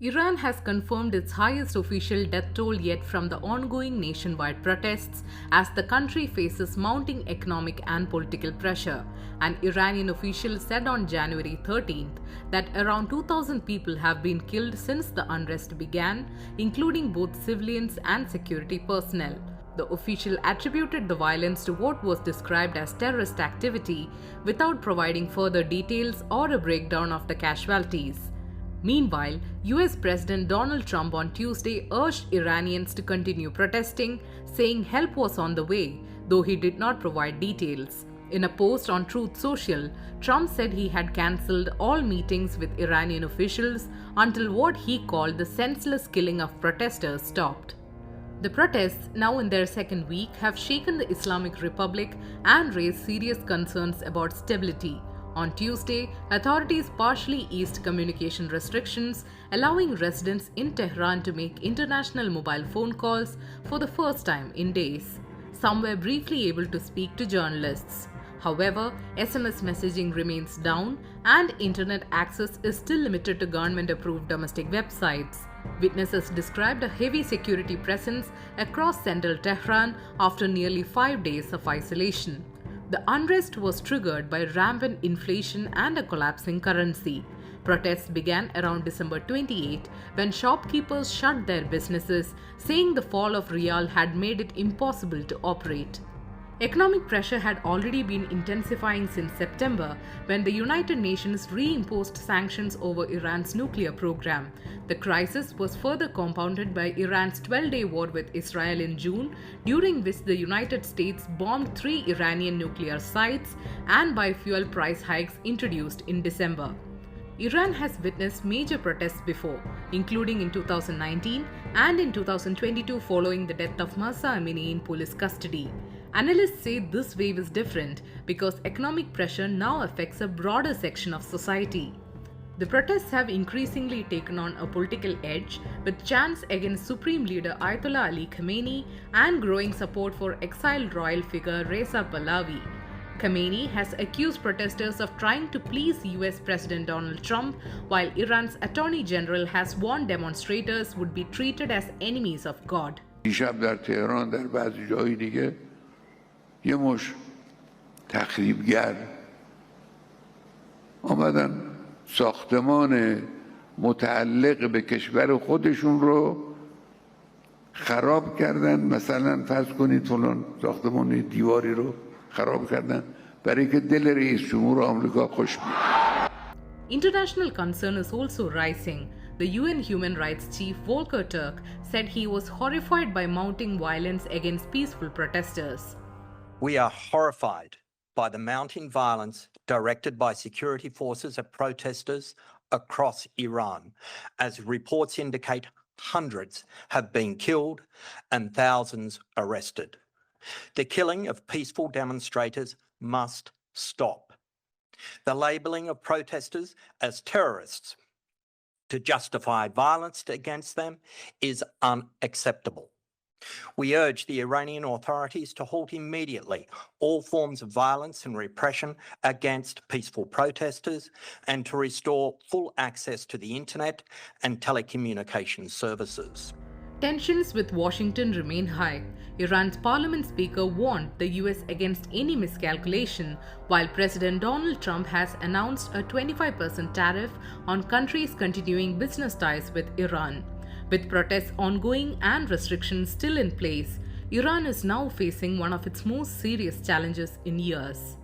Iran has confirmed its highest official death toll yet from the ongoing nationwide protests as the country faces mounting economic and political pressure. An Iranian official said on January 13th that around 2,000 people have been killed since the unrest began, including both civilians and security personnel. The official attributed the violence to what was described as terrorist activity without providing further details or a breakdown of the casualties. Meanwhile, US President Donald Trump on Tuesday urged Iranians to continue protesting, saying help was on the way, though he did not provide details. In a post on Truth Social, Trump said he had cancelled all meetings with Iranian officials until what he called the senseless killing of protesters stopped. The protests, now in their second week, have shaken the Islamic Republic and raised serious concerns about stability. On Tuesday, authorities partially eased communication restrictions, allowing residents in Tehran to make international mobile phone calls for the first time in days. Some were briefly able to speak to journalists. However, SMS messaging remains down and internet access is still limited to government-approved domestic websites. Witnesses described a heavy security presence across central Tehran after nearly 5 days of isolation. The unrest was triggered by rampant inflation and a collapsing currency. Protests began around December 28 when shopkeepers shut their businesses, saying the fall of rial had made it impossible to operate. Economic pressure had already been intensifying since September when the United Nations reimposed sanctions over Iran's nuclear program. The crisis was further compounded by Iran's 12-day war with Israel in June, during which the United States bombed 3 Iranian nuclear sites, and by fuel price hikes introduced in December. Iran has witnessed major protests before, including in 2019 and in 2022 following the death of Mahsa Amini in police custody. Analysts say this wave is different because economic pressure now affects a broader section of society. The protests have increasingly taken on a political edge, with chants against Supreme Leader Ayatollah Ali Khamenei and growing support for exiled royal figure Reza Pahlavi. Khamenei has accused protesters of trying to please US President Donald Trump, while Iran's Attorney General has warned demonstrators would be treated as enemies of God. دیشب در تهران در بعضی جای دیگه یه مش تخریبگر آمدن ساختمان متعلق به کشور خودشون رو خراب کردن. مثلا فرض کنید فلان ساختمان دیواری رو خراب کردن برای که دل رئیس جمهور آمریکا خوش بیاد. International concern is also rising. The UN Human Rights Chief Volker Turk said he was horrified by mounting violence against peaceful protesters. We are horrified by the mounting violence directed by security forces at protesters across Iran, as reports indicate hundreds have been killed and thousands arrested. The killing of peaceful demonstrators must stop. The labelling of protesters as terrorists to justify violence against them is unacceptable. We urge the Iranian authorities to halt immediately all forms of violence and repression against peaceful protesters and to restore full access to the internet and telecommunications services. Tensions with Washington remain high. Iran's parliament speaker warned the US against any miscalculation, while President Donald Trump has announced a 25% tariff on countries continuing business ties with Iran. With protests ongoing and restrictions still in place, Iran is now facing one of its most serious challenges in years.